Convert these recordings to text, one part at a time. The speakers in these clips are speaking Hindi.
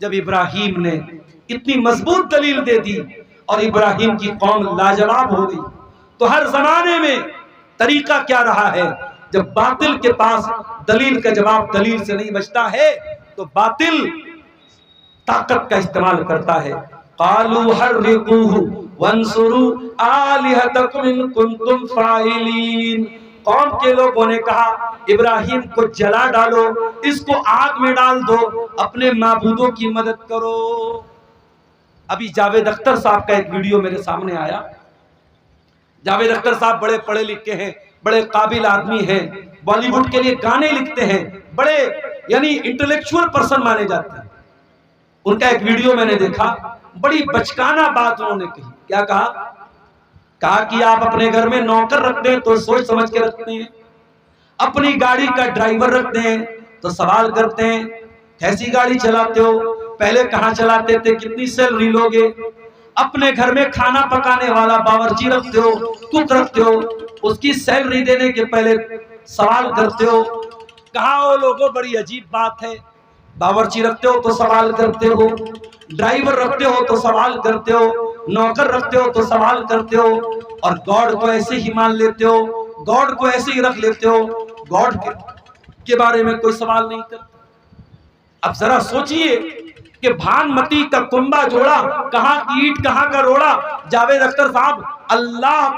जब इब्राहिम ने इतनी मजबूत दलील दे दी और इब्राहिम की कौम लाजवाब हो गई, तो हर जमाने में तरीका क्या रहा है, जब बातिल के पास दलील का जवाब दलील से नहीं बचता है तो बातिल ताकत का इस्तेमाल करता है। कालू हर्रिकूहु वंसुरू आलिहतकुम इन कुंतुम फाइलीन। कौम के लोगों ने कहा इब्राहिम को जला डालो, इसको आग में डाल दो, अपने माबूदों की मदद करो। अभी जावेद अख्तर साहब का एक वीडियो मेरे सामने आया। जावेद अख्तर साहब बड़े पढ़े लिखे हैं, बड़े काबिल आदमी हैं, बॉलीवुड के लिए गाने लिखते हैं, बड़े यानी इंटेलेक्चुअल पर्सन माने जाते हैं। उनका एक वीडियो मैंने देखा, बड़ी बचकाना बात उन्होंने कही। क्या कहा कि आप अपने घर में नौकर रखते हैं तो सोच समझ के रखते हैं, अपनी गाड़ी का ड्राइवर रखते हैं तो सवाल करते हैं कैसी गाड़ी चलाते हो, पहले कहां चलाते थे, कितनी सैलरी लोगे। अपने घर में खाना पकाने वाला बावर्ची रखते हो, कुक रखते हो, उसकी सैलरी देने के पहले सवाल करते हो। कहा वो लोगों, बड़ी अजीब बात है, बावर्ची रखते हो तो सवाल करते हो, ड्राइवर रखते हो तो सवाल करते हो, नौकर रखते हो तो सवाल करते हो, और गॉड को ऐसे ही मान लेते हो, गॉड को ऐसे ही रख लेते हो, गॉड के बारे में कोई सवाल नहीं करते। अब जरा सोचिए कि भानमती का कुंबा जोड़ा, कहां की ईट कहां का रोड़ा। जावेद अख्तर साहब अल्लाह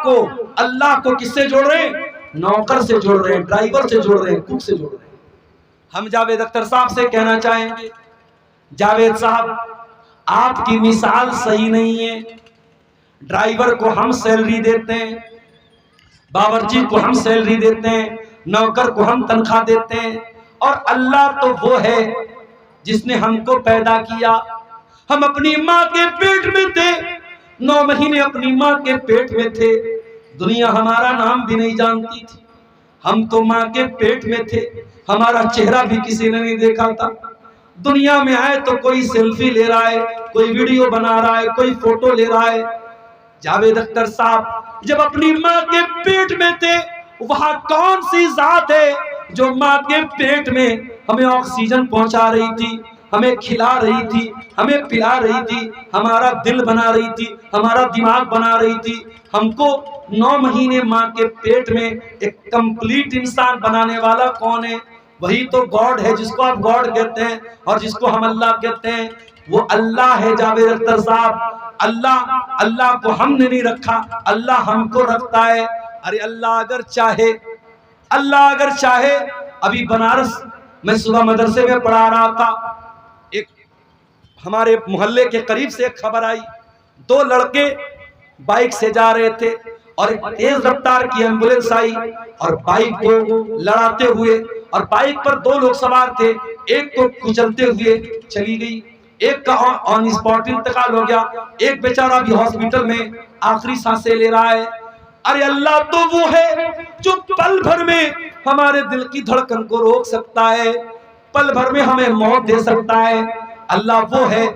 को किससे जोड़ रहे हैं? नौकर से जोड़ रहे हैं, ड्राइवर से जोड़ रहे हैं, कुक से जोड़ रहे हैं। हम जावेद अख्तर साहब से कहना चाहेंगे, जावेद साहब आपकी मिसाल सही नहीं है। ड्राइवर को हम सैलरी देते हैं, बावर्ची को हम सैलरी देते हैं, नौकर को हम तनख्वाह देते हैं, और अल्लाह तो वो है जिसने हमको पैदा किया। हम अपनी माँ के पेट में थे, 9 महीने अपनी माँ के पेट में थे, दुनिया हमारा नाम भी नहीं जानती थी। हम तो माँ के पेट में थे, हमारा चेहरा भी किसी ने नहीं देखा था। दुनिया में आए तो कोई सेल्फी ले रहा है, कोई वीडियो बना रहा है, कोई फोटो ले रहा है। जावेद अख्तर साहब जब अपनी माँ के पेट में थे, वहां कौन सी जात है जो माँ के पेट में हमें ऑक्सीजन पहुंचा रही थी, हमें खिला रही थी, हमें पिला रही थी, हमारा दिल बना रही थी, हमारा दिमाग बना रही थी। हमको 9 महीने माँ के पेट में एक कंप्लीट इंसान बनाने वाला कौन है? वही तो गॉड है, जिसको आप गॉड कहते हैं और जिसको हम अल्लाह कहते हैं, वो अल्लाह है। जावेद अख्तर साहब, अल्लाह को हमने नहीं रखा, अल्लाह हमको रखता है। अरे अल्लाह अगर चाहे, अभी बनारस मैं सुबह मदरसे में पढ़ा रहा था, एक हमारे मोहल्ले के करीब से एक खबर आई, 2 लड़के बाइक से जा रहे थे और एक तेज रफ्तार की एम्बुलेंस आई और बाइक को लड़ाते हुए, और बाइक पर 2 लोग सवार थे, एक को कुचलते हुए चली गई, एक का ऑन स्पॉट इंतकाल हो गया, एक बेचारा अभी हॉस्पिटल में आखिरी सांसें ले रहा है। अरे अल्लाह तो वो है जो पल भर में हमारे दिल की धड़कन को रोक सकता है, पल भर में हमें मौत दे सकता है। अल्लाह वो है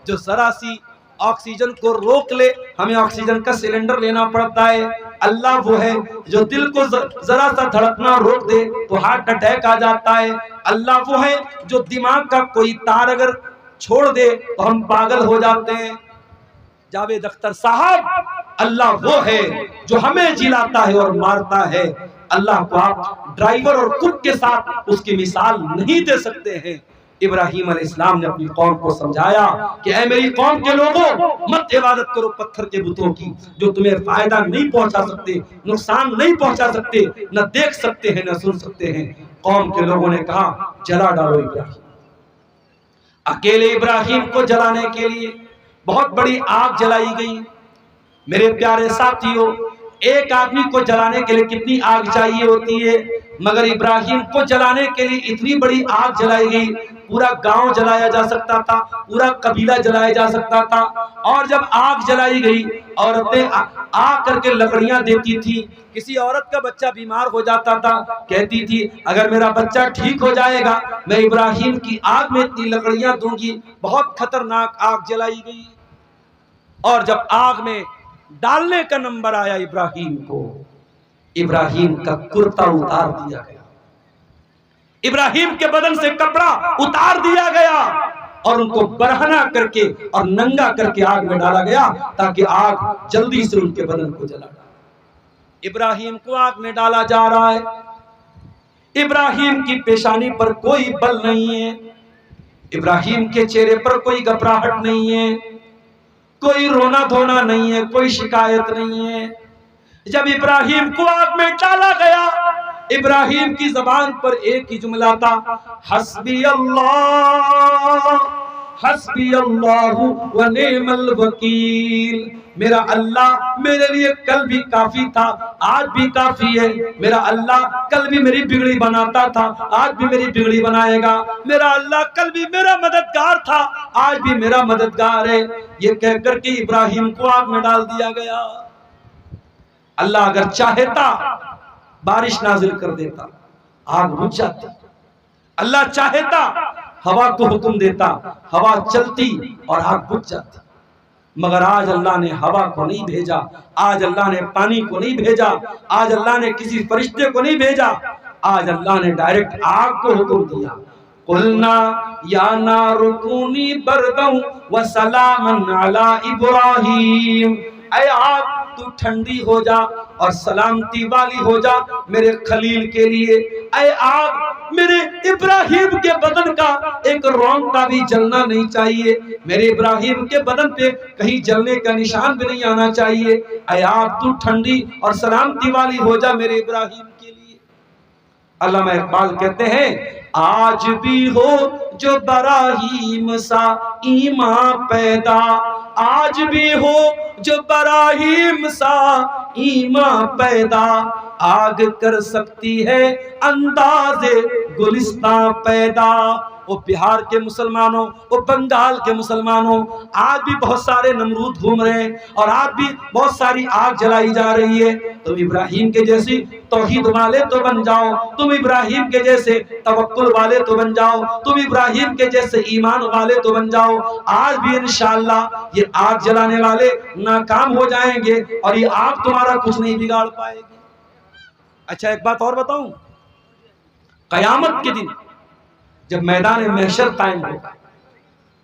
जो जरा सी ऑक्सीजन को रोक ले, हमें ऑक्सीजन का सिलेंडर लेना पड़ता है। अल्लाह वो है जो दिल को जरा सा धड़कना रोक दे तो हार्ट अटैक आ जाता है। अल्लाह वो है जो दिमाग का कोई तार अगर छोड़ दे तो हम पागल हो जाते हैं। जावेद अख्तर साहब, अल्लाह वो है जो हमें जिलाता है और मारता है। अल्लाह को आप ड्राइवर और कुक के साथ उसकी मिसाल नहीं दे सकते हैं। इब्राहिम अलैहिस्सलाम ने अपनी कौम को समझाया कि ऐ मेरी कौम के लोगों, मत इबादत करो पत्थर के बुतों की, जो तुम्हें फायदा नहीं पहुंचा सकते, नुकसान नहीं पहुंचा सकते, न देख सकते हैं न सुन सकते हैं। कौम के लोगों ने कहा जला डालो इब्राहिम। अकेले इब्राहिम को जलाने के लिए बहुत बड़ी आग जलाई गई। मेरे प्यारे साथियों, एक आदमी को जलाने के लिए कितनी आग चाहिए होती है, मगर इब्राहिम को जलाने के लिए इतनी बड़ी आग जलाई गई, पूरा गांव जलाया जा सकता था, पूरा कबीला जलाया जा सकता था। और जब आग जलाई गई, औरतें आ करके लकड़ियां देती थी। किसी औरत का बच्चा बीमार हो जाता था, कहती थी अगर मेरा बच्चा ठीक हो जाएगा मैं इब्राहिम की आग में इतनी लकड़ियां दूंगी। बहुत खतरनाक आग जलाई गई, और जब आग में डालने का नंबर आया इब्राहिम को, इब्राहिम का कुर्ता उतार दिया गया, इब्राहिम के बदन से कपड़ा उतार दिया गया। और उनको बरहना करके और नंगा करके आग में डाला गया ताकि आग जल्दी से उनके बदन को जला डाले। इब्राहिम को आग में डाला जा रहा है। इब्राहिम की पेशानी पर कोई बल नहीं है, इब्राहिम के चेहरे पर कोई घबराहट नहीं है, कोई रोना धोना नहीं है, कोई शिकायत नहीं है। जब इब्राहिम को आग में डाला गया, इब्राहिम की जबान पर एक ही जुमला था, हस्बी अल्लाहु व निअमल वकील। मेरा अल्लाह मेरे लिए कल भी काफी था, आज भी काफी है। मेरा अल्लाह कल भी मेरी बिगड़ी बनाता था, आज भी मेरी बिगड़ी बनाएगा। मेरा अल्लाह कल भी मेरा मददगार था, आज भी मेरा मददगार है। ये कहकर के इब्राहिम को आग में डाल दिया गया। अल्लाह अगर चाहता बारिश नाजिल कर देता, आग बुझ जाती। अल्लाह चाहता हवा को हुक्म देता, हवा चलती और आग बुझ जाती। मगर आज अल्लाह ने हवा को नहीं भेजा, आज अल्लाह ने पानी को नहीं भेजा, आज अल्लाह ने किसी फरिश्ते को नहीं भेजा, आज अल्लाह ने डायरेक्ट आग को हुक्म दिया। कुलना या नारु कूनी बरदन व सलामन अला इब्राहिम। ऐ आग तू ठंडी हो जा और सलामती वाली हो जा मेरे खलील के लिए। ऐ आग मेरे इब्राहिम के बदन का एक रोंगटा भी जलना नहीं चाहिए, मेरे इब्राहिम के बदन पे कहीं जलने का निशान भी नहीं आना चाहिए। ऐ आग तू ठंडी और सलामती वाली हो जा मेरे इब्राहिम के लिए। अल्लामा इकबाल कहते हैं, आज भी हो जो इब्राहिम सा ईमान पैदा, आज भी हो जो इब्राहिम सा ईमान पैदा, आग कर सकती है अंदाज़े गुलिस्तां पैदा। वो बिहार के मुसलमानों, वो बंगाल के मुसलमानों, आज भी बहुत सारे नमरूद घूम रहे हैं और आज भी बहुत सारी आग जलाई जा रही है। तुम इब्राहिम के जैसी तौहीद वाले तो बन जाओ, तुम इब्राहिम के जैसे तवक्कुल वाले तो बन जाओ, तुम इब्राहिम के जैसे ईमान वाले तो बन जाओ। आज भी इंशाअल्लाह ये आग जलाने वाले नाकाम हो जाएंगे और ये आग तुम्हारा कुछ नहीं बिगाड़ पाएगी। अच्छा, एक बात और बताऊं, कयामत के दिन जब मैदान महशर कायम होगा,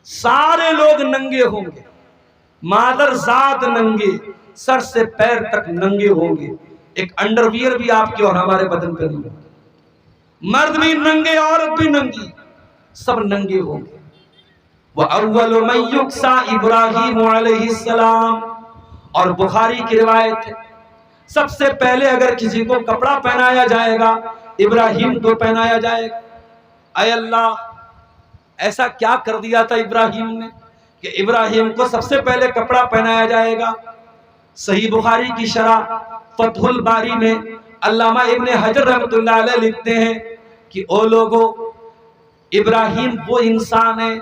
सारे लोग नंगे होंगे, मादरजात नंगे, सर से पैर तक नंगे होंगे। एक अंडरवियर भी आपके और हमारे बदन पर नहीं होगा। मर्द भी नंगे, औरत भी नंगी, सब नंगे होंगे। वह अव्वल मन युक्सा इब्राहिम अलैहिस्सलाम। और बुखारी की रिवायत है, सबसे पहले अगर किसी को कपड़ा पहनाया जाएगा, इब्राहिम को पहनाया जाएगा। ऐ अल्लाह, ऐसा क्या कर दिया था इब्राहिम ने कि इब्राहिम को सबसे पहले कपड़ा पहनाया जाएगा। सही बुखारी की शरह फतहुल बारी में अल्लामा इब्ने हजर रहमतुल्लाह अलैह लिखते हैं कि ओ लोगों, इब्राहिम वो इंसान है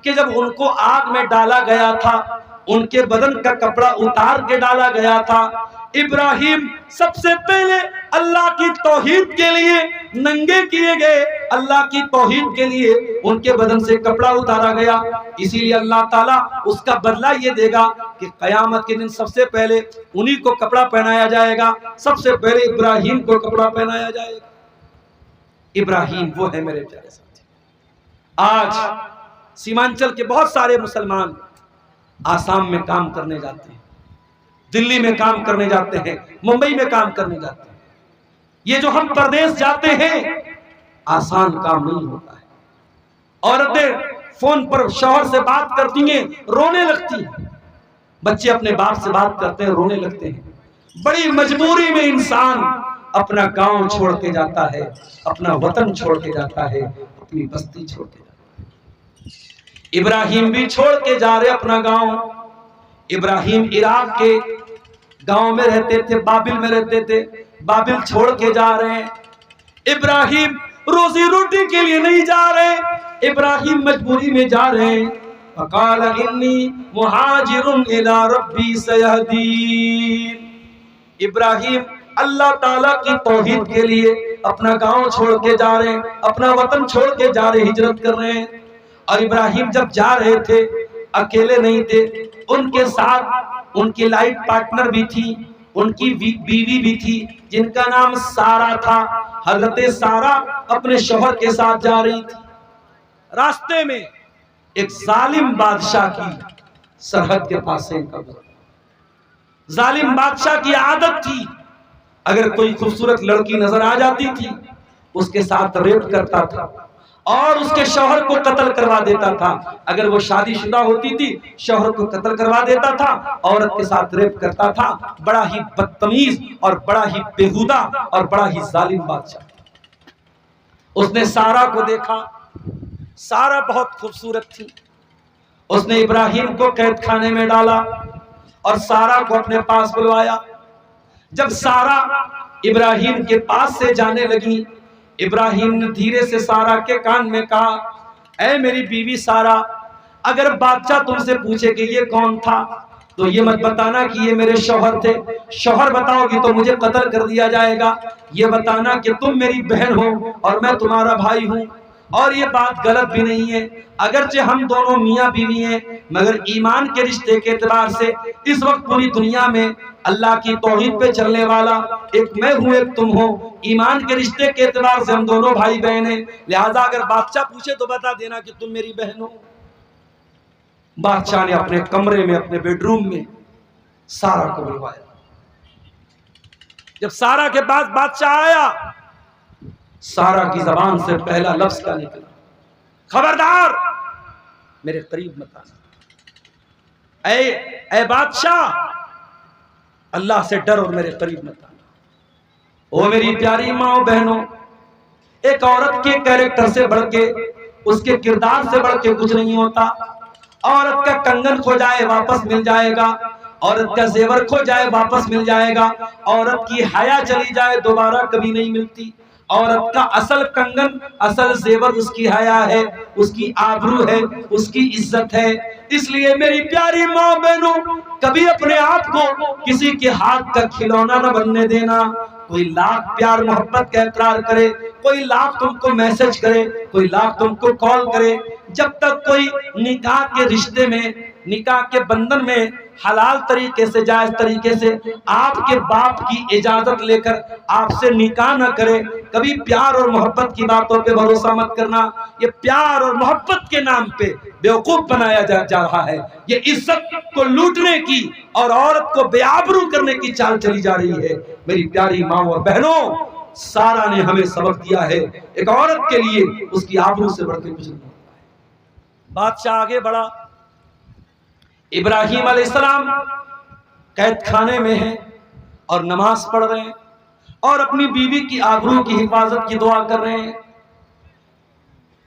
कि जब उनको आग में डाला गया था, उनके बदन का कपड़ा उतार के डाला गया था। इब्राहिम सबसे पहले अल्लाह की तौहीद के लिए नंगे किए गए, अल्लाह की तौहीद के लिए उनके बदन से कपड़ा उतारा गया। इसीलिए अल्लाह ताला उसका बदला ये देगा कि कयामत के दिन सबसे पहले उन्हीं को कपड़ा पहनाया जाएगा, सबसे पहले इब्राहिम को कपड़ा पहनाया जाएगा। इब्राहिम वो है मेरे प्यारे साथी। आज सीमांचल के बहुत सारे मुसलमान आसाम में काम करने जाते हैं, दिल्ली में काम करने जाते हैं, मुंबई में काम करने जाते हैं। ये जो हम प्रदेश जाते हैं, आसान काम नहीं होता है। औरतें फोन पर शौहर से बात करती हैं, रोने लगती हैं। बच्चे अपने बाप से बात करते हैं, रोने लगते हैं। बड़ी मजबूरी में इंसान अपना गांव छोड़ के जाता है, अपना वतन छोड़ के जाता है, अपनी बस्ती छोड़ के जाता है। इब्राहिम भी छोड़ के जा रहे अपना गांव। इब्राहिम इराक के गांव में रहते थे, बाबिल में रहते थे, बाबिल छोड़ के जा रहे हैं। इब्राहिम रोजी रोटी के लिए नहीं जा रहे, इब्राहिम मजबूरी में जा रहे हैं। फकाल इन्नी मुहाजिरुन इला रब्बी सयहदीन। इब्राहिम अल्लाह ताला की तौहीद के लिए अपना गांव छोड़ के जा रहे हैं, अपना वतन छोड़ के जा रहे, हिजरत कर रहे हैं। और इब्राहिम जब जा रहे थे, अकेले नहीं थे, उनके साथ उनकी लाइफ पार्टनर भी थी, उनकी बीवी भी थी जिनका नाम सारा था। हजरत सारा अपने शौहर के साथ जा रही थी। रास्ते में एक जालिम बादशाह की सरहद के पास से कब्र। जालिम बादशाह की आदत थी, अगर कोई खूबसूरत लड़की नजर आ जाती थी उसके साथ रेप करता था और उसके शौहर को कत्ल करवा देता था। अगर वो शादीशुदा होती थी शौहर को कत्ल करवा देता था, औरत के साथ रेप करता था। बड़ा ही बदतमीज और बड़ा ही बेहुदा और बड़ा ही जालिम बादशाह। उसने सारा को देखा, सारा बहुत खूबसूरत थी। उसने इब्राहिम को कैद खाने में डाला और सारा को अपने पास बुलवाया। जब सारा इब्राहिम के पास से जाने लगी, इब्राहिम ने धीरे से सारा के कान में कहा, ऐ मेरी बीवी सारा, अगर बादशाह तुमसे पूछे कि ये कौन था तो ये मत बताना कि ये मेरे शौहर थे। शौहर बताओगी तो मुझे कत्ल कर दिया जाएगा। ये बताना कि तुम मेरी बहन हो और मैं तुम्हारा भाई हूँ। और ये बात गलत भी नहीं है, अगरचे हम दोनों मियाँ बीवी हैं, मगर ईमान के रिश्ते के एतबार से इस वक्त पूरी दुनिया में अल्लाह की तौहीद पे चलने वाला एक मैं हूँ, एक तुम हो। ईमान के रिश्ते के एतबार से हम दोनों भाई बहन हैं, लिहाजा अगर बादशाह पूछे तो बता देना कि तुम मेरी बहन हो। बादशाह ने अपने कमरे में, अपने बेडरूम में सारा को बुलवाया। जब सारा के पास बादशाह आया, सारा की जबान से पहला लफ्ज क्या निकला? खबरदार मेरे करीब मत आना। ऐ बादशाह, अल्लाह से डर और मेरे करीब मत आना। ओ मेरी प्यारी माँ बहनों, एक औरत के कैरेक्टर से बढ़ के, उसके किरदार से बढ़ के कुछ नहीं होता। औरत का कंगन खो जाए वापस मिल जाएगा, औरत का जेवर खो जाए वापस मिल जाएगा, औरत की हया चली जाए दोबारा कभी नहीं मिलती। औरत का असल कंगन, असल जेवर उसकी हया है, उसकी आबरू है, उसकी इज्जत है। इसलिए मेरी प्यारी माँ बहनों, कभी अपने आप को किसी के हाथ का खिलौना न बनने देना। कोई लाख प्यार मोहब्बत का इकरार करे, कोई लाख तुमको मैसेज करे, कोई लाख तुमको कॉल करे, जब तक कोई निकाह के रिश्ते में, निकाह के बंधन में हलाल तरीके से, जायज तरीके से आपके बाप की इजाजत लेकर आपसे निकाह न करे, कभी प्यार और मोहब्बत की बातों पे भरोसा मत करना। ये प्यार और मोहब्बत के नाम पे बेवकूफ बनाया जा रहा है। ये इज्जत को लूटने की और औरत को बेआबरू करने की चाल चली जा रही है। मेरी प्यारी माँ और बहनों, सारा ने हमें सबक दिया है, एक औरत के लिए उसकी आबरू से बढ़ के कुछ नहीं। बादशाह आगे बढ़ा। इब्राहिम अलैहिस्सलाम कैद खाने में हैं और नमाज पढ़ रहे हैं और अपनी बीवी की आबरू की हिफाजत की दुआ कर रहे हैं।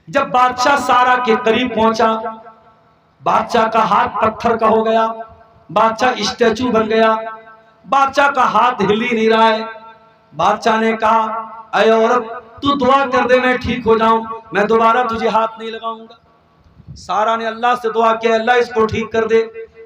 जब बादशाह सारा के करीब पहुंचा, बादशाह का हाथ पत्थर का हो गया, बादशाह स्टैचू बन गया, बादशाह का हाथ हिल ही नहीं रहा है। बादशाह ने कहा, अरे औरत, तू दुआ कर दे मैं ठीक हो जाऊं, मैं दोबारा तुझे हाथ नहीं लगाऊंगा। सारा ने अल्लाह से दुआ किया, अल्लाह इसको ठीक कर दे।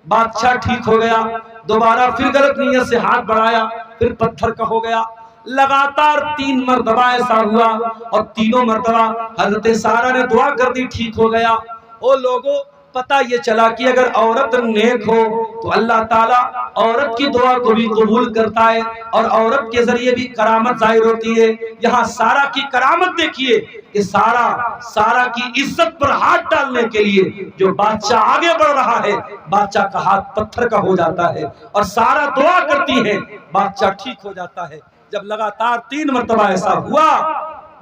बादशाह ठीक हो गया। दोबारा फिर गलत नीयत से हाथ बढ़ाया, फिर पत्थर का हो गया। लगातार 3 मरतबा ऐसा हुआ और तीनों मरतबा हजरत सारा ने दुआ कर दी, ठीक हो गया। ओ लोगों, पता ये चला कि अगर औरत नेक हो तो अल्लाह ताला औरत की दुआ को भी कबूल करता है और औरत के जरिए भी करामत जाहिर होती है। यहाँ सारा की करामत देखिए कि सारा की इज्जत पर हाथ डालने के लिए जो बादशाह आगे बढ़ रहा है, बादशाह का हाथ पत्थर का हो जाता है और सारा दुआ करती है, बादशाह ठीक हो जाता है। जब लगातार 3 मरतबा ऐसा हुआ,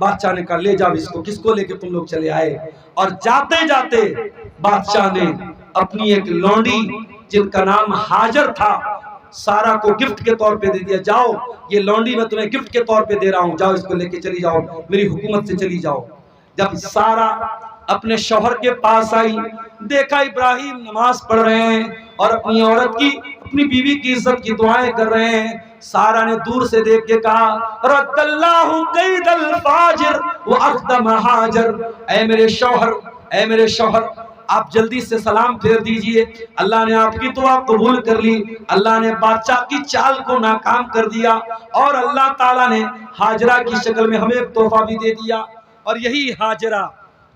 बादशाह ने कहा, ले जाओ इसको। किसको लेके तुम लोग चले आए? और जाते जाते बादशाह ने अपनी एक लौंडी जिनका नाम हाजर था, सारा को गिफ्ट के तौर पे दे दिया। जाओ, ये लौंडी मैं तुम्हें गिफ्ट के तौर पे दे रहा हूँ, जाओ इसको लेके चली जाओ, मेरी हुकूमत से चली जाओ। जब सारा अपने शौहर के पास आई, देखा इब्राहिम नमाज पढ़ रहे हैं और अपनी औरत की, अपनी बीवी की इज्जत की दुआएं कर रहे हैं। सारा ने दूर से देख के कहा, रद्दल्लाहु कैदल फाजिर व अख्दम हाजर। ऐ मेरे शौहर, ऐ मेरे शौहर, आप जल्दी से सलाम फेर दीजिए, अल्लाह ने आपकी दुआ कबूल कर ली। अल्लाह ने बादशाह की चाल को नाकाम कर दिया और अल्लाह ताला ने हाजरा की शक्ल में हमें एक तोहफा भी दे दिया। और यही हाजरा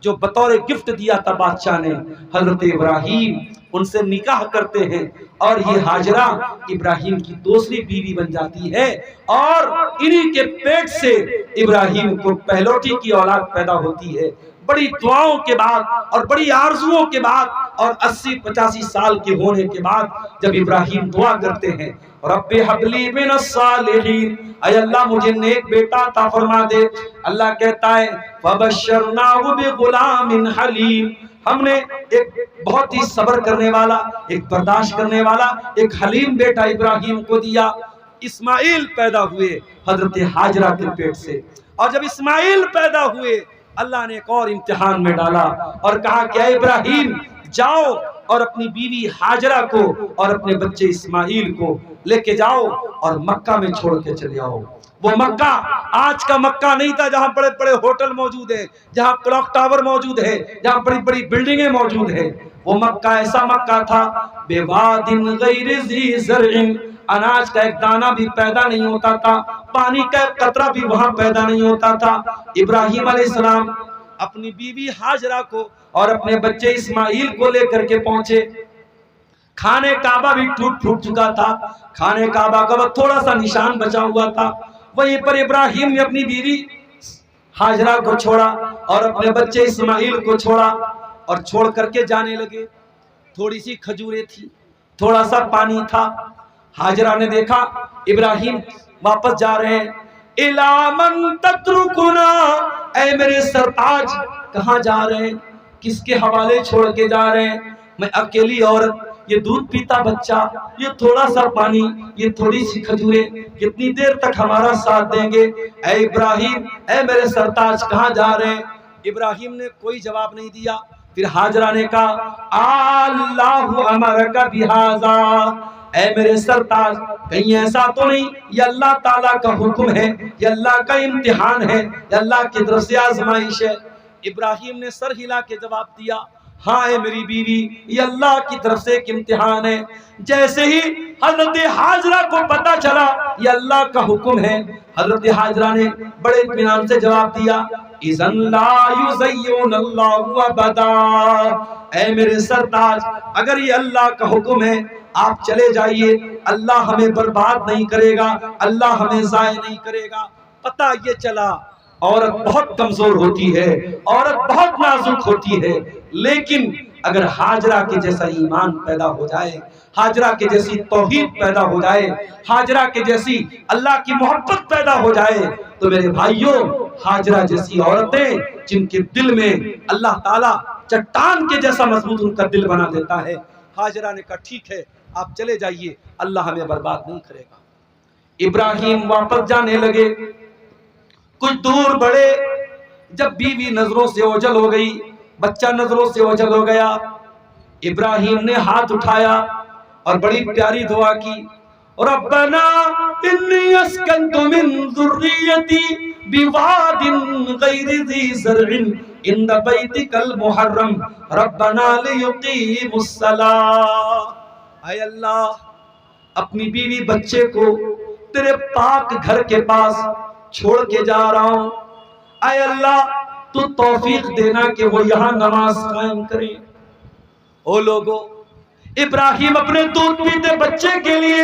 जो बतौर गिफ्ट दिया था बादशाह ने, हजरत इब्राहिम उनसे निकाह करते हैं और ये हाजरा इब्राहिम की दूसरी बीवी बन जाती है और इन्हीं के पेट से इब्राहिम को पहलौठी की औलाद पैदा होती है। बड़ी दुआओं के बाद और बड़ी आरजुओं के बाद और 80-85 साल के होने के बाद जब इब्राहिम दुआ करते हैं, रब्बे हबली मिनस सालिहीन, ऐ अल्लाह मुझे नेक बेटा अता फरमा दे। अल्लाह कहता है फबशरनाहु बिगुलामिन हलीम, हमने एक बहुत ही सब्र करने वाला, एक बर्दाश्त करने वाला, एक हलीम बेटा इब्राहिम को दिया। इस्माइल पैदा हुए हजरत हाजरा के पेट से, और जब इस्माइल पैदा हुए अल्लाह ने एक और इम्तिहान में डाला और कहा कि इब्राहिम जाओ और अपनी बीवी हाजरा को और अपने बच्चे इस्माइल को लेके जाओ और मक्का में छोड़ के चले आओ। वो मक्का आज का मक्का नहीं था जहां बड़े बड़े होटल मौजूद है, जहां क्लॉक टावर मौजूद है, जहां बड़ी बड़ी बिल्डिंगें मौजूद है। वो मक्का ऐसा मक्का था बेवादिन गैर ज़ी ज़रइन, अनाज का एक दाना भी पैदा नहीं होता था, पानी का एक कतरा भी वहां पैदा नहीं होता था। इब्राहिम अलैहिस्सलाम अपनी बीवी हाजरा को और अपने बच्चे इस्माइल को लेकर के पहुंचे। खाने काबा भी टूट फूट चुका था, खाने काबा का थोड़ा सा निशान बचा हुआ था। वहीं पर इब्राहिम ने अपनी बीवी हाजरा को छोड़ा और अपने बच्चे इस्माइल को छोड़ा और छोड़ करके जाने लगे। थोड़ी सी खजूरें थी, थोड़ा सा पानी था। हाजरा ने देखा इब्राहिम वापस जा रहे हैं। इला मन तत्रुकुना, ऐ मेरे सरताज कहाँ जा रहे हैं, किसके हवाले छोड़ के जा रहे हैं? मैं अकेली औरत, ये दूध पीता बच्चा, ये थोड़ा सा पानी, ये थोड़ी सी खजूरें, कितनी देर तक हमारा साथ देंगे? ऐ इब्राहिम, ऐ मेरे सरताज कहाँ जा रहे हैं? इब्राहिम ने कोई जवाब नहीं दिया। फिर हाजरा ने कहा अल्लाहु अमरका बिहाजा, ऐ मेरे सरताज कहीं ऐसा तो नहीं ये अल्लाह ताला का हुक्म है, ये अल्लाह का इम्तिहान है, ये अल्लाह की तरफ से आजमाइश है? इब्राहिम ने सर हिला के जवाब दिया हाँ है मेरी बीवी, ये अल्लाह की तरफ से एक इम्तिहान है। जैसे ही हजरत हाजरा को पता चला ये अल्लाह का हुक्म है, हजरत हाजरा ने बड़े इत्मीनान से जवाब दिया इज़न ला युज़य्युनल्लाहु अबदा, ऐ मेरे सरताज अगर ये अल्लाह का हुक्म है आप चले जाइए, अल्लाह हमें बर्बाद नहीं करेगा, अल्लाह हमें ज़ाय नहीं करेगा। पता ये चला औरत बहुत कमजोर होती है, औरत बहुत नाजुक होती है, लेकिन अगर हाजरा के जैसा ईमान पैदा हो जाए, हाजरा के जैसी तौहीद पैदा हो जाए, हाजरा के जैसी अल्लाह की मोहब्बत पैदा हो जाए, तो मेरे भाइयों हाजरा जैसी औरतें जिनके दिल में अल्लाह ताला चट्टान के जैसा मजबूत उनका दिल बना देता है। हाजरा ने कहा ठीक है आप चले जाइए, अल्लाह हमें बर्बाद नहीं करेगा। इब्राहिम वापस जाने लगे। कुछ दूर बढ़े, जब बीवी नजरों से ओझल हो गई, बच्चा नजरों से ओझल हो गया, इब्राहिम ने हाथ उठाया और बड़ी प्यारी दुआ की, रब्बना इन्नी अस्कनतु मिन ज़ुर्रियती बिवादिन गैरि ज़ी ज़रइन इंद बैतिकल मुहर्रम रब्बना लियुक़ीमुस्सलाह। ऐ अल्लाह अपनी बीवी बच्चे को तेरे पाक घर के पास छोड़ के जा रहा हूं, ऐ अल्लाह तू तौफीक देना कि वो यहां नमाज कायम करे। ओ लोगों, इब्राहिम अपने दूध पीते बच्चे के लिए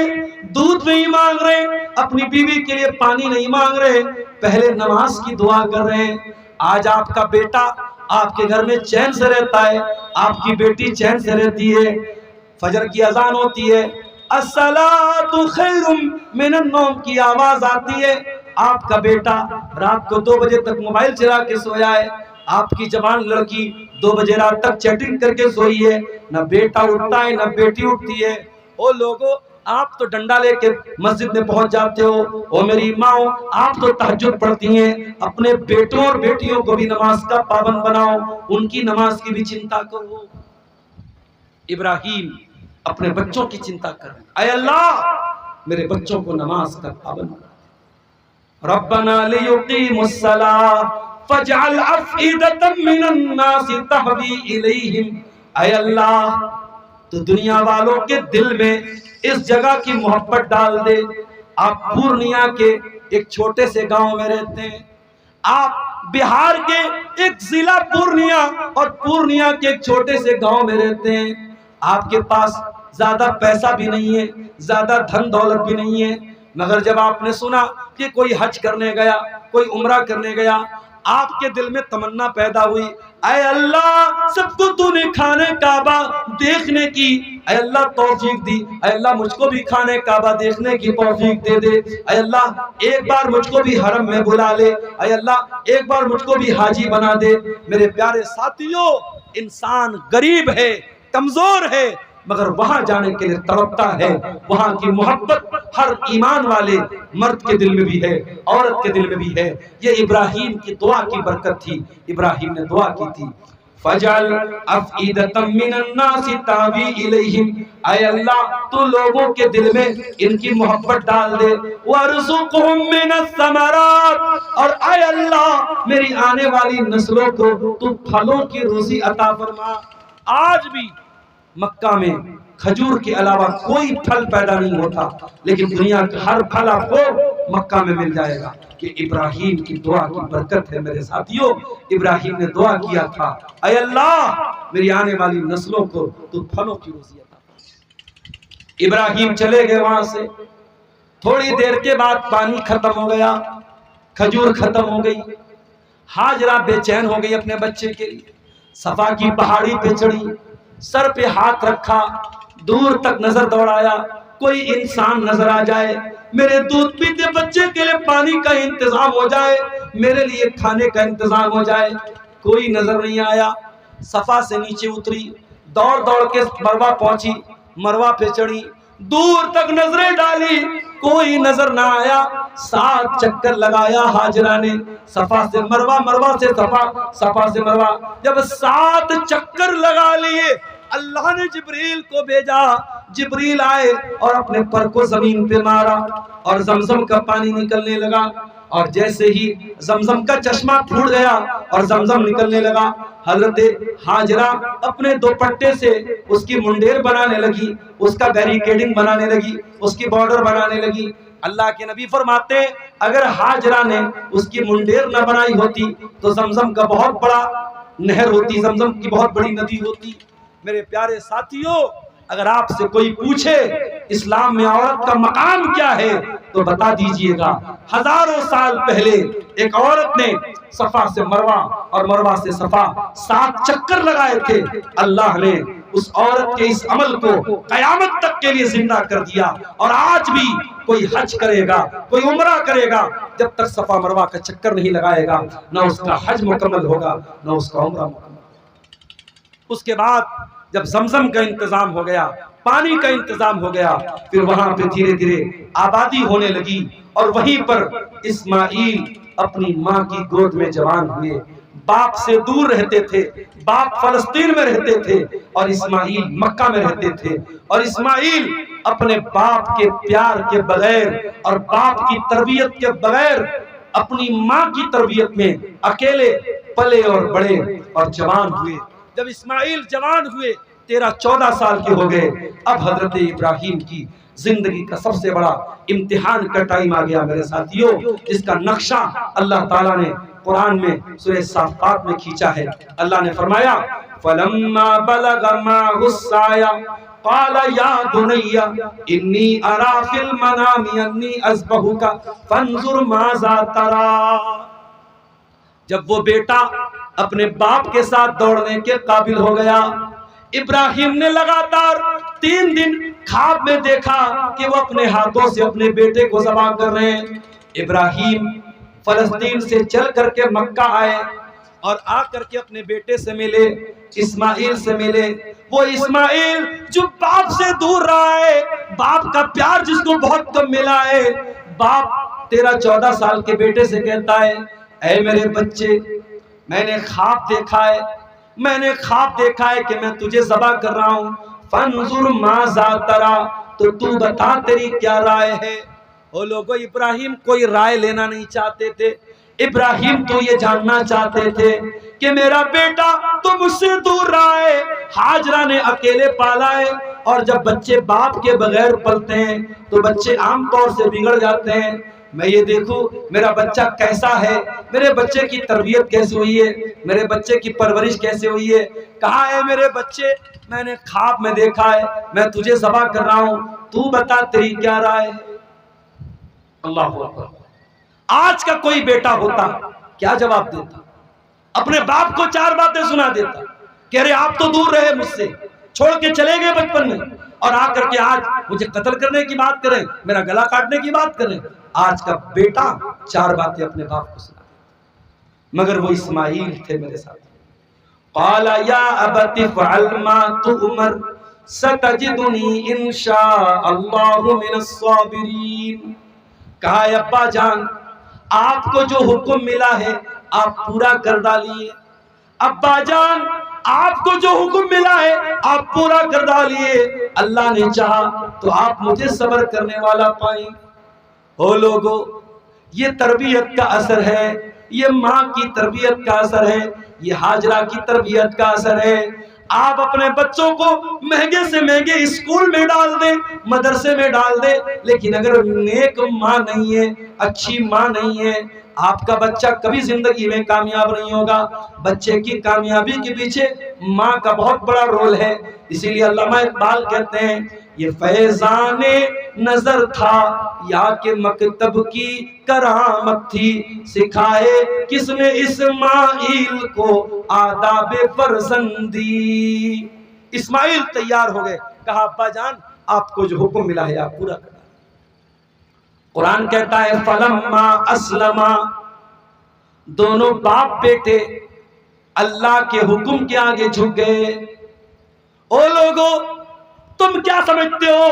दूध नहीं मांग रहे, अपनी बीवी के लिए पानी नहीं मांग रहे, पहले नमाज की दुआ कर रहे हैं। आज आपका बेटा आपके घर में चैन से रहता है, आपकी बेटी चैन से रहती है, फजर की अजान होती है, अस्सलातु खैरुम मिनन नौम की आवाज आती है, आपका बेटा रात को 2 बजे तक मोबाइल चला के सोया है, आपकी जवान लड़की 2 बजे रात तक चैटिंग करके सोई है, न बेटा उठता है न बेटी उठती है। ओ लोगों, आप तो डंडा लेके मस्जिद में पहुंच जाते हो, ओ मेरी माओ आप तो तहज्जुद पढ़ती हैं, अपने बेटों और बेटियों को भी नमाज का पाबंद बनाओ, उनकी नमाज की भी चिंता करो। इब्राहिम अपने बच्चों की चिंता कर रहे हैं, ऐ अल्लाह मेरे बच्चों को नमाज का पाबंद बना। रब्बना लियुक़ीमुस्सलाह फजअल अफ़इदतम मिनन नासि तहवी इलैहिम, ऐ अल्लाह तो दुनिया वालों के दिल में इस जगह की मोहब्बत डाल दे। आप पूर्णिया के एक छोटे से गांव में रहते हैं, आप बिहार के एक जिला पूर्णिया और पूर्णिया के एक छोटे से गांव में रहते हैं, आपके पास ज्यादा पैसा भी नहीं है, ज्यादा धन दौलत भी नहीं है, मगर जब आपने सुना कि कोई हज करने गया, कोई उम्रा करने गया, आपके दिल में तमन्ना पैदा हुई, ऐ अल्लाह सबको तूने खाने काबा देखने की ऐ अल्लाह तौफीक दी। ऐ अल्लाह मुझको भी खाने काबा देखने की तौफीक दे दे। ऐ अल्लाह एक बार मुझको भी हरम में बुला ले। ऐ अल्लाह एक बार मुझको भी हाजी बना दे। मेरे प्यारे साथियों, इंसान गरीब है, कमजोर है, मगर वहां जाने के लिए तड़पता है। वहां की मोहब्बत हर ईमान वाले मर्द के दिल में भी है, औरत के दिल में भी है। ये इब्राहिम की दुआ की बरकत थी। इब्राहिम ने दुआ की थी, फजल अफईदतम मिनन नासी तावी इलैहिम, ऐ अल्लाह तू लोगों के दिल में इनकी मोहब्बत डाल दे। वरज़ुक़हुम मिनस समरात, और ऐ अल्लाह मेरी आने वाली नस्लों को तू फलों की रोजी अता फरमा। आज भी मक्का में खजूर के अलावा कोई फल पैदा नहीं होता, लेकिन दुनिया का हर फल आपको मक्का में मिल जाएगा। कि इब्राहिम की दुआ की बरकत है। मेरे साथियों, इब्राहिम ने दुआ किया था, ऐ अल्लाह मेरी आने वाली नस्लों को तू फलों की रोजी अता। इब्राहिम चले गए वहां से। थोड़ी देर के बाद पानी खत्म हो गया, खजूर खत्म हो गई। हाजरा बेचैन हो गई अपने बच्चे के लिए। सफा की पहाड़ी पे चढ़ी, सर पे हाथ रखा, दूर तक नजर दौड़ाया, कोई इंसान नजर आ जाए, मेरे दूध पीते बच्चे के लिए पानी का इंतजाम हो जाए, मेरे लिए खाने का इंतजाम हो जाए। कोई नजर नहीं आया। सफा से नीचे उतरी, दौड़ दौड़ के मरवा पहुंची, मरवा पे चढ़ी, दूर तक नजरें डाली, कोई नजर ना आया। 7 चक्कर लगाया हाजरा ने, सफा से मरवा, मरवा से सफा, सफा से मरवा। जब 7 चक्कर लगा लिए, अल्लाह ने जिब्रील को भेजा। जिब्रील आए और अपने पर को जमीन पे मारा और जमजम का पानी निकलने लगा। और जैसे ही जमजम का चश्मा फूट गया और जमजम निकलने लगा, हजरत हाजरा अपने दुपट्टे से उसकी मुंडेर बनाने लगी, उसका बैरिकेडिंग बनाने लगी, उसकी बॉर्डर बनाने लगी। अल्लाह के नबी फरमाते, अगर हाजरा ने उसकी मुंडेर न बनाई होती तो जमजम का बहुत बड़ा नहर होती, जमजम की बहुत बड़ी नदी होती। मेरे प्यारे साथियों, अगर आपसे कोई पूछे इस्लाम में औरत का मकाम क्या है तो बता दीजिएगा। हजारों साल पहले एक औरत ने सफा से मरवा और मरवा से सफा 7 चक्कर लगाए थे। अल्लाह ने उस औरत के इस अमल को कयामत तक के लिए जिंदा कर दिया। और आज भी कोई हज करेगा, कोई उम्रा करेगा, जब तक सफा मरवा का चक्कर नहीं लगाएगा, ना उसका हज मुकम्मल होगा, ना उसका उम्रा मुकम्मल। उसके बाद जब जमजम का इंतजाम हो गया, पानी का इंतजाम हो गया, फिर वहां पे धीरे धीरे आबादी होने लगी। और वहीं पर इस्माइल अपनी माँ की गोद में जवान हुए। बाप से दूर रहते थे, बाप फलस्तीन में रहते थे और इस्माइल मक्का में रहते थे। और इस्माइल अपने बाप के प्यार के बगैर और बाप की तरबियत के बगैर अपनी माँ की तरबियत में अकेले पले और बड़े और जवान हुए। जब इस्माइल जवान हुए, 13-14 साल के हो गए, अब हजरत इब्राहिम की जिंदगी का सबसे बड़ा इम्तिहान का टाइम आ गया। मेरे साथियों, इसका नक्शा अल्लाह ताला ने कुरान में सूरह साफ़ात में खींचा है। अल्लाह ने फरमाया, फलम्मा बलग माहुस्साया क़ाल या बुनय्या इन्नी अरा फिल मनामी अन्नी अज़बहुका फंजुर माज़ा तरा। जब वो बेटा अपने बाप के साथ दौड़ने के काबिल हो गया, इब्राहिम ने लगातार 3 दिन ख्वाब में देखा कि वो अपने हाथों से अपने बेटे को ज़बह कर रहे हैं। इब्राहिम फलस्तीन से चल करके मक्का आए और आकर के अपने बेटे से मिले, इस्माइल से मिले। वो इस्माइल जो बाप से दूर रहा है, बाप का प्यार जिसको बहुत कम मिला है, बाप 13-14 साल के बेटे से कहता है, ऐ मेरे बच्चे, मैंने ख्वाब देखा है, मैंने ख्वाब देखा है कि मैं तुझे ज़बह कर रहा हूँ। फंजुर माज़ा तरा, तो तू बता तेरी क्या राय है। वो लोगों, इब्राहिम कोई राय लेना नहीं चाहते थे। इब्राहिम तो ये जानना चाहते थे कि मेरा बेटा तो मुझसे दूर रहा है, हाजरा ने अकेले पाला है। और जब बच्चे बाप के बगैर पलते हैं तो बच्चे आमतौर से बिगड़ जाते हैं। मैं ये देखूं मेरा बच्चा कैसा है, मेरे बच्चे की तरबियत कैसी हुई है, मेरे बच्चे की परवरिश कैसे हुई है, कहाँ है मेरे बच्चे, मैंने ख्वाब में देखा है, मैं तुझे ज़बह कर रहा हूँ, तू बता तेरी क्या राय है। अल्लाह हू अकबर। आज का कोई बेटा होता क्या जवाब देता? अपने बाप को 4 बातें सुना देता, कह रहे आप तो दूर रहे मुझसे, छोड़ के चले गए बचपन में, और आकर के आज मुझे कत्ल करने की बात करें, मेरा गला काटने की बात करें। आज का बेटा 4 बातें अपने बाप को सुना, मगर वो इस्माइल थे मेरे साथ। क़ाला या अबति फ़अल मा तुअमर सतजिदुनी इंशाअल्लाहु मिनस साबिरीन। कहा अब्बा जान, आपको जो हुक्म मिला है आप पूरा कर डालिए। अब्बा जान, आपको जो हुक्म मिला है आप पूरा कर डालिए। अल्लाह ने चाहा तो आप मुझे सब्र करने वाला पाएंगे। हो लोगो, ये तरबियत का असर है, ये माँ की तरबियत का असर है, ये हाजरा की तरबियत का असर है। आप अपने बच्चों को महंगे से महंगे स्कूल में डाल दें, मदरसे में डाल दें, लेकिन अगर नेक माँ नहीं है, अच्छी माँ नहीं है, आपका बच्चा कभी जिंदगी में कामयाब नहीं होगा। बच्चे की कामयाबी के पीछे माँ का बहुत बड़ा रोल है। इसीलिए अल्लामा इकबाल कहते हैं, ये फैजाने नजर था या के मकतब की करामत थी, सिखाए किसने इस्माइल को आदाबे फरजंदी। इस्माइल तैयार हो गए, कहा अब्बा जान आपको जो हुक्म मिला है आप पूरा करना। कुरान कहता है फलम्मा अस्लमा, दोनों बाप बेटे अल्लाह के हुक्म के आगे झुक गए। ओ लोगो, तुम क्या समझते हो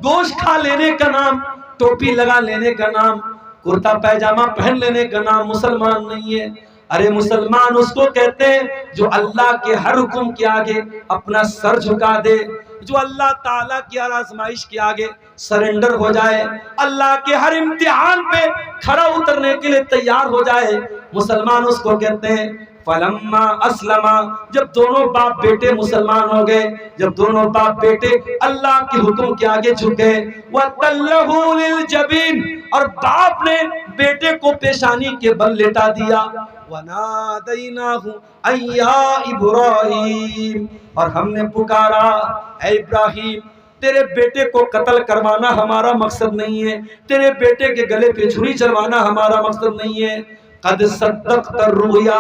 गोश्त खा लेने का नाम, टोपी लगा लेने का नाम, कुर्ता पैजामा पहन लेने का नाम मुसलमान नहीं है। अरे मुसलमान उसको कहते हैं जो अल्लाह के हर हुक्म के आगे अपना सर झुका दे, जो अल्लाह ताला की हर आजमाइश के आगे सरेंडर हो जाए, अल्लाह के हर इम्तिहान पे खरा उतरने के लिए तैयार हो जाए, मुसलमान उसको कहते हैं। फलम्मा अस्लमा, जब दोनों बाप बेटे मुसलमान हो गए, जब दोनों बाप बेटे अल्लाह के हुक्म के आगे झुक गए, वतल्लहु लिलजबीन, और बाप ने बेटे को पेशानी के बल लेटा दिया, वनादैनाहु अय्या इब्राहीम, और हमने पुकारा ऐ इब्राहिम, तेरे बेटे को कत्ल करवाना हमारा मकसद नहीं है, तेरे बेटे के गले पे छुरी चलवाना हमारा मकसद नहीं है। कद सद्दक़्ता रुया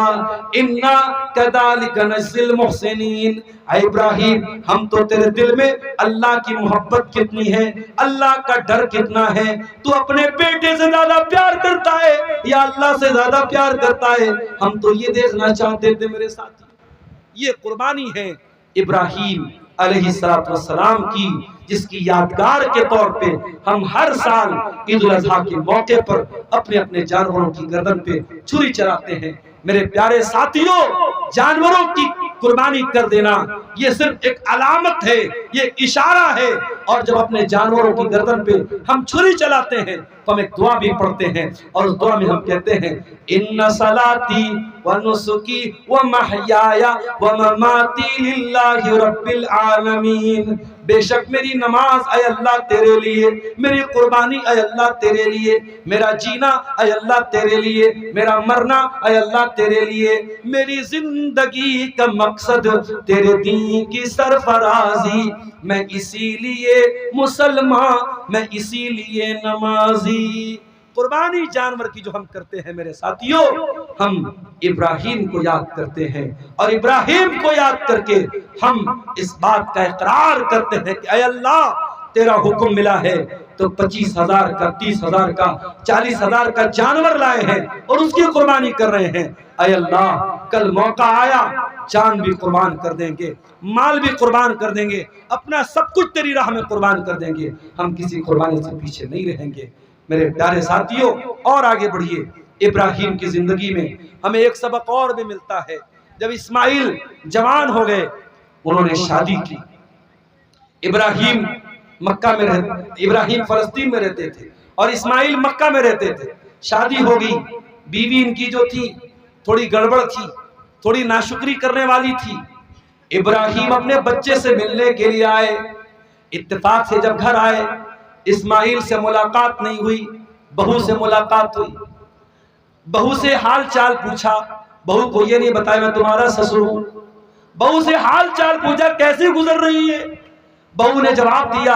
इन्ना कदालिक नज़्ज़िल मुहसिनीन। ऐ इब्राहिम, हम तो तेरे दिल में अल्लाह की मोहब्बत कितनी है, अल्लाह का डर कितना है, तू अपने बेटे से ज्यादा प्यार करता है या अल्लाह से ज्यादा प्यार करता है, हम तो ये देखना चाहते थे मेरे साथी। ये कुर्बानी है इब्राहिम अलैहिस्सलाम की, जिसकी यादगार के तौर पे हम हर साल ईद उल अज़हा के मौके पर अपने अपने जानवरों की गर्दन पे छुरी चलाते हैं। मेरे प्यारे साथियों, जानवरों की कुर्बानी कर देना ये सिर्फ एक अलामत है, ये इशारा है, और जब अपने जानवरों की गर्दन पे हम छुरी चलाते हैं तो हम एक दुआ भी पढ़ते हैं, और उस दुआ में हम कहते हैं इन्ना सलाती व नुसुकी व महयाया व ममाती लिल्लाहि रब्बिल आलमीन। बेशक मेरी नमाज ऐ अल्लाह तेरे लिए, मेरी कुर्बानी ऐ अल्लाह तेरे लिए, मेरा जीना ऐ अल्लाह तेरे लिए, मेरा मरना ऐ अल्लाह तेरे लिए, मेरी जिंदगी का मकसद तेरे दीन की सरफराजी, मैं इसीलिए मुसलमान, मैं इसीलिए नमाजी। कुर्बानी जानवर की जो हम करते हैं मेरे साथियों, हम इब्राहिम को याद करते हैं, और इब्राहिम को याद करके हम इस बात का इकरार करते हैं कि ऐ अल्लाह तेरा हुक्म मिला है तो 25,000 का, 30,000 का, 40,000 का जानवर लाए हैं और उसकी कुर्बानी कर रहे हैं। ऐ अल्लाह कल मौका आया जान भी कुर्बान कर देंगे, माल भी कुर्बान कर देंगे, अपना सब कुछ तेरी राह में कुर्बान कर देंगे, हम किसी कुर्बानी से पीछे नहीं रहेंगे। मेरे प्यारे साथियों, और आगे बढ़िए, इब्राहिम की जिंदगी में हमें एक सबक और भी मिलता है। जब इस्माइल जवान हो गए, उन्होंने शादी की। इब्राहिम मक्का में इब्राहिम फलस्तीन में रहते थे और इस्माइल मक्का में रहते थे। शादी हो गई, बीवी इनकी जो थी थोड़ी गड़बड़ थी, थोड़ी नाशुक्री करने वाली थी। इब्राहिम अपने बच्चे से मिलने के लिए आए। इत्तेफाक से जब घर आए, इस्माइल से मुलाकात नहीं हुई, बहू से मुलाकात हुई। बहू से हाल चाल पूछा, बहू को ये नहीं बताया मैं तुम्हारा ससुर हूं। बहू से हाल चाल पूछा कैसे गुजर रही है। बहू ने जवाब दिया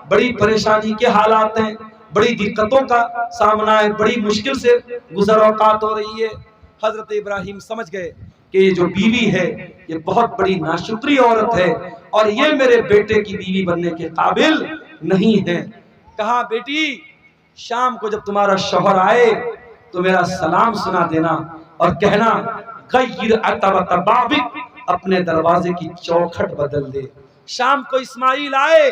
बड़ी परेशानी के हालात हैं, बड़ी दिक्कतों का सामना है, बड़ी मुश्किल से गुजर औकात हो रही है। हजरत इब्राहिम समझ गए कि ये जो बीवी है ये बहुत बड़ी नाशुक्री औरत है और ये मेरे बेटे की बीवी बनने के काबिल नहीं है। कहा बेटी शाम को जब तुम्हारा शौहर आए तो मेरा सलाम सुना देना और कहना गय्यर अतबतबाबिक, अपने दरवाजे की चौखट बदल दे। शाम को इस्माइल आए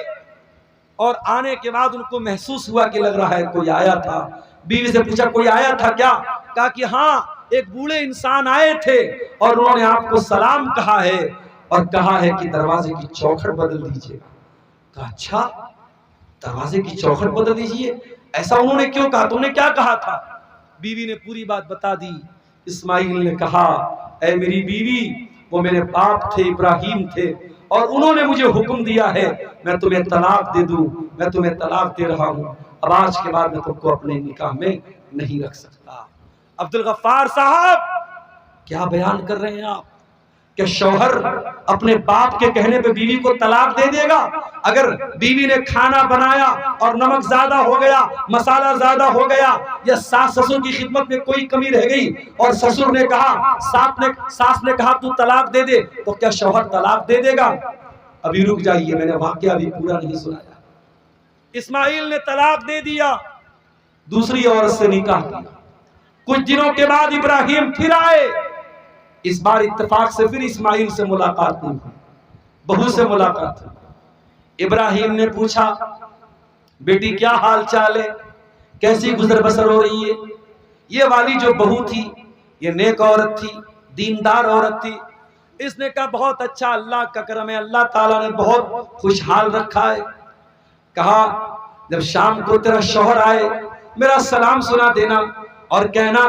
और आने के बाद उनको महसूस हुआ कि लग रहा है कोई आया था। बीवी से पूछा कोई आया था क्या? कहा कि हाँ, एक बूढ़े इंसान आए थे और उन्होंने आपको सलाम कहा है और कहा है कि दरवाजे की चौखट बदल दीजिए। कहा अच्छा, दरवाजे की चौखट बदल दीजिए, ऐसा उन्होंने क्यों कहा? तुमने क्या कहा था? बीवी ने पूरी बात बता दी। इस्माइल ने कहा ऐ मेरी बीवी, वो मेरे बाप थे, इब्राहिम थे, और उन्होंने मुझे हुक्म दिया है मैं तुम्हें तलाक दे दूं, मैं तुम्हें तलाक दे रहा हूं। अब आज के बाद मैं तुमको अपने निकाह में नहीं रख सकता। अब्दुल गफ्फार साहब क्या बयान कर रहे हैं आप? कि शौहर अपने बाप के कहने पे बीवी को तलाक दे देगा? अगर बीवी ने खाना बनाया और नमक ज्यादा हो गया, मसाला ज्यादा हो गया, या सास ससुर की खिदमत में कोई कमी रह गई और ससुर ने कहा, सास ने कहा तू तलाक दे दे, तो क्या शौहर तलाक दे देगा? अभी रुक जाइए, मैंने वाकया अभी पूरा नहीं सुनाया। इस्माइल ने तलाक दे दिया, दूसरी औरत से निकाह किया। कुछ दिनों के बाद इब्राहिम फिर आए। इस बार इत्तेफाक से फिर इस्माइल से मुलाकात नहीं हुई, बहू से मुलाकात हुई। इब्राहिम ने पूछा बेटी क्या हाल चाल है, कैसी गुजर बसर हो रही है? ये वाली जो बहू थी ये नेक औरत थी, दीनदार औरत थी। इसने कहा बहुत अच्छा, अल्लाह का करम है, अल्लाह ताला ने बहुत खुशहाल रखा है। कहा जब शाम को तेरा शौहर आए मेरा सलाम सुना देना और कहना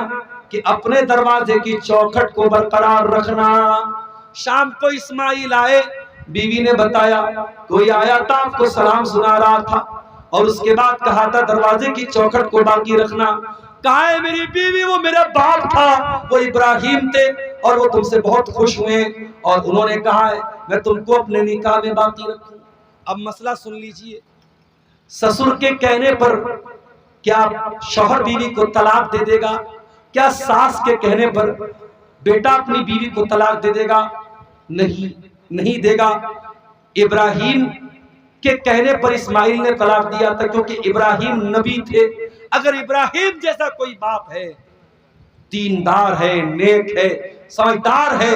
कि अपने दरवाजे की चौखट को बरकरार रखना। शाम को इस्माइल आए, बीवी ने बताया कोई आया था, आपको सलाम सुना रहा था और उसके बाद कहा था दरवाजे की चौखट को बाकी रखना। कहा है मेरी बीवी वो मेरा बाप था, वो इब्राहिम थे और वो तुमसे बहुत खुश हुए और उन्होंने कहा है मैं तुमको अपने निकाह में बाकी रखूं। अब मसला सुन लीजिए, ससुर के कहने पर क्या शौहर बीवी को तलाक दे देगा? क्या सास के कहने पर बेटा अपनी बीवी को तलाक दे देगा? नहीं, नहीं देगा। इब्राहिम के कहने पर इस्माइल ने तलाक दिया था क्योंकि इब्राहिम नबी थे। अगर इब्राहिम जैसा कोई बाप है, दीनदार है, नेक है, समझदार है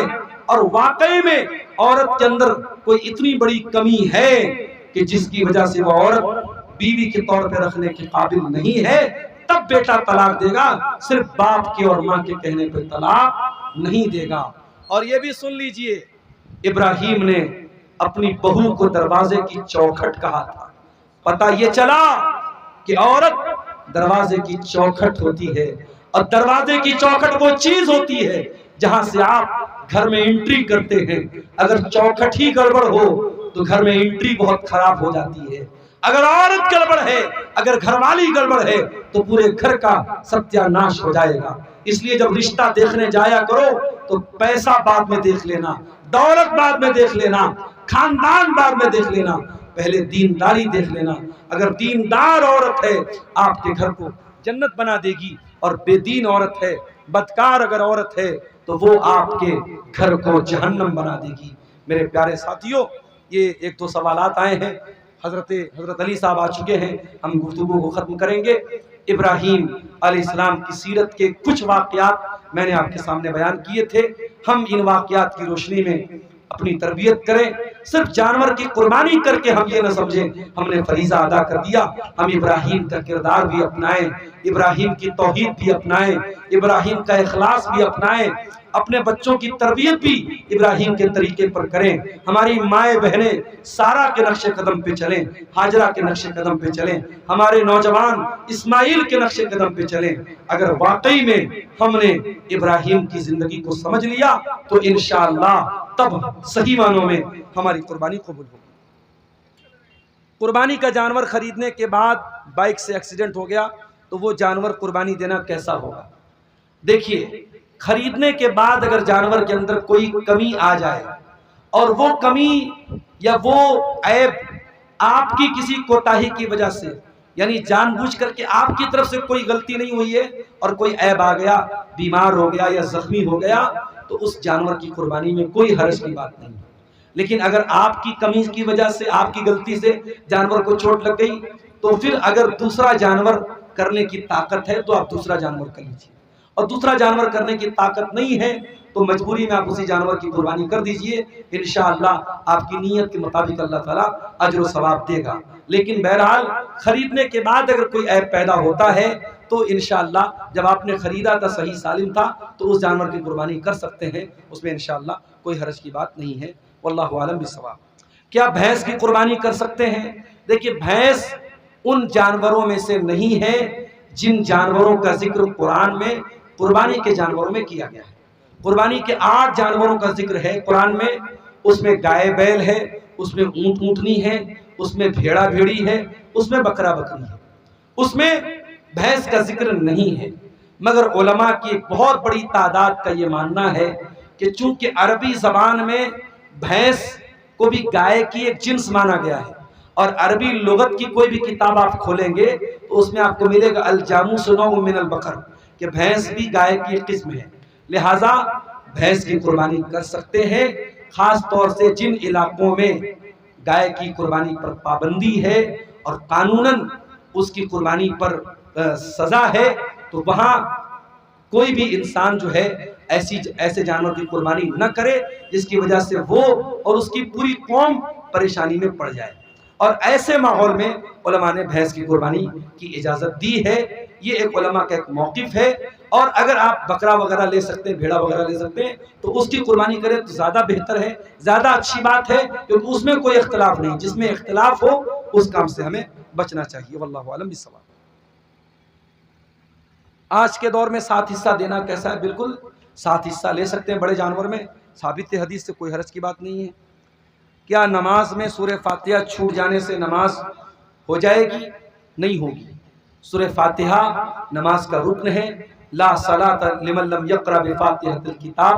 और वाकई में औरत के अंदर कोई इतनी बड़ी कमी है कि जिसकी वजह से वो औरत बीवी के तौर पे रखने के काबिल नहीं है, तब बेटा तलाक देगा। सिर्फ बाप के और माँ के कहने पे तलाक नहीं देगा। और ये भी सुन लीजिए, इब्राहिम ने अपनी बहू को दरवाजे की चौखट कहा था। पता ये चला कि औरत दरवाजे की चौखट होती है और दरवाजे की चौखट वो चीज होती है जहां से आप घर में एंट्री करते हैं। अगर चौखट ही गड़बड़ हो तो घर में एंट्री बहुत खराब हो जाती है। अगर औरत गड़बड़ है, अगर घरवाली गड़बड़ है तो पूरे घर का सत्यानाश हो जाएगा। इसलिए जब रिश्ता देखने जाया करो तो पैसा बाद में देख लेना, दौलत बाद में देख लेना, खानदान बाद में देख लेना, पहले दीनदारी देख लेना। अगर दीनदार औरत है आपके घर को जन्नत बना देगी और बेदीन औरत है, बदकार अगर औरत है तो वो आपके घर को जहन्नम बना देगी। मेरे प्यारे साथियों, ये एक दो सवालात आए हैं, हजरत अली साहब आ चुके हैं, हम गुफ्तगू को ख़त्म करेंगे। इब्राहीम अलैहिस्सलाम की सीरत के कुछ वाक़यात मैंने आपके सामने बयान किए थे। हम इन वाक़यात की रोशनी में अपनी तरबियत करें। सिर्फ जानवर की कुर्बानी करके हम ये न समझें हमने फरीज़ा अदा कर दिया। हम इब्राहीम का किरदार भी अपनाएं, इब्राहीम की तौहीद भी अपनाएं, इब्राहीम का इखलास भी अपनाएं, अपने बच्चों की तरबियत भी इब्राहीम के तरीके पर करें। हमारी माएँ बहनें सारा के नक्शे कदम पे चलें, हाजरा के नक्शे कदम पे चलें, हमारे नौजवान इस्माइल के नक्शे कदम पे चलें। अगर वाकई में हमने इब्राहीम की जिंदगी को समझ लिया तो इंशाअल्लाह तब सही मानों में हमारी कुर्बानी कबूल होगी। कुर्बानी का जानवर खरीदने के बाद बाइक से एक्सीडेंट हो गया तो वो जानवर कुर्बानी देना कैसा होगा? देखिए, खरीदने के बाद अगर जानवर के अंदर कोई कमी आ जाए और वो कमी या वो ऐब आपकी किसी कोताही की वजह से यानी जानबूझ करके आपकी तरफ से कोई गलती नहीं हुई है और कोई ऐब आ गया, बीमार हो गया या जख्मी हो गया, तो उस जानवर की कुर्बानी में कोई हर्ज की बात नहीं। लेकिन अगर आपकी कमी की वजह से, आपकी गलती से जानवर को चोट लग गई, तो फिर अगर दूसरा जानवर करने की ताकत है तो आप दूसरा जानवर कर लीजिए, और दूसरा जानवर करने की ताकत नहीं है तो मजबूरी में आप उसी जानवर की कुर्बानी कर दीजिए। इंशाअल्लाह आपकी नीयत के मुताबिक अल्लाह ताला अजर व सवाब देगा। लेकिन बहरहाल खरीदने के बाद अगर कोई ऐब पैदा होता है तो इंशाअल्लाह जब आपने खरीदा था सही सालिम था तो उस जानवर की कुर्बानी कर सकते हैं, उसमें इंशाअल्लाह कोई हर्ज की बात नहीं है। वल्लाहु आलम बिस्सवाब। क्या भैंस की कुर्बानी कर सकते हैं? देखिए, भैंस उन जानवरों में से नहीं है जिन जानवरों का जिक्र कुरान में कुर्बानी के जानवरों में किया गया है। कुर्बानी के 8 जानवरों का जिक्र है कुरान में, उसमें गाय बैल है, उसमें ऊंट ऊंटनी है, उसमें भेड़ा भेड़ी है, उसमें बकरा बकरी है, उसमें भैंस का जिक्र नहीं है। मगर उलमा की एक बहुत बड़ी तादाद का ये मानना है कि चूंकि अरबी जबान में भैंस को भी गाय की एक जिन्स माना गया है, और अरबी लुगत की कोई भी किताब आप खोलेंगे तो उसमें आपको मिलेगा अल जामूस नौ मिन अल बकर, कि भैंस भी गाय की एक किस्म है। लिहाजा भैंस की कुर्बानी कर सकते हैं, खास तौर से जिन इलाकों में गाय की कुर्बानी पर पाबंदी है और कानूनन उसकी कुर्बानी पर सजा है, तो वहां कोई भी इंसान जो है ऐसे जानवर की कुर्बानी न करे जिसकी वजह से वो और उसकी पूरी कौम परेशानी में पड़ जाए। और ऐसे माहौल में उलमा ने भैंस की कुर्बानी की इजाजत दी है। ये एक उलमा का एक मौकिफ है। और अगर आप बकरा वगैरह ले सकते हैं, भेड़ा वगैरह ले सकते हैं, तो उसकी कुर्बानी करें तो ज्यादा बेहतर है, ज्यादा अच्छी बात है, क्योंकि उसमें कोई इख्तिलाफ नहीं। जिसमें इख्तिलाफ हो उस काम से हमें बचना चाहिए। वल्लाहु आलम बिस्सवाब। आज के दौर में 7 हिस्सा देना कैसा है? बिल्कुल 7 हिस्सा ले सकते हैं बड़े जानवर में, साबित हदीस से कोई हर्ज की बात नहीं है। क्या नमाज में सूरह फातिहा छूट जाने से नमाज हो जाएगी? नहीं होगी। सूरह फातिहा नमाज का रुक्न है। ला सलात लिमन लम यक़रा बिफातिहतिल किताब,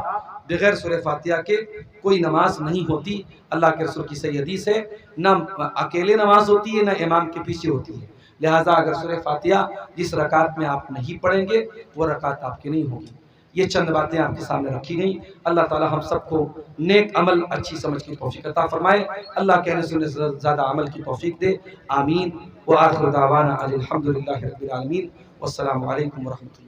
बगैर सूरह फातिहा के कोई नमाज नहीं होती। अल्लाह के रसूल की सही हदीस है, न अकेले नमाज होती है न इमाम के पीछे होती है। लिहाजा अगर सूरह फातिहा जिस रकात में आप नहीं पढ़ेंगे वो रकात आपकी नहीं होगी। ये चंद बातें आपके सामने रखी गई। अल्लाह ताला हम सबको नेक अमल, अच्छी समझ की तौफीक अता फरमाए। अल्लाह कहने सुनने से ज़्यादा अमल की तौफीक दे। आमीन। व आखिर दावाना अनिल हम्दुलिल्लाहि रब्बिल आलमीन। वस्सलामु अलैकुम व रहमतुल्लाह।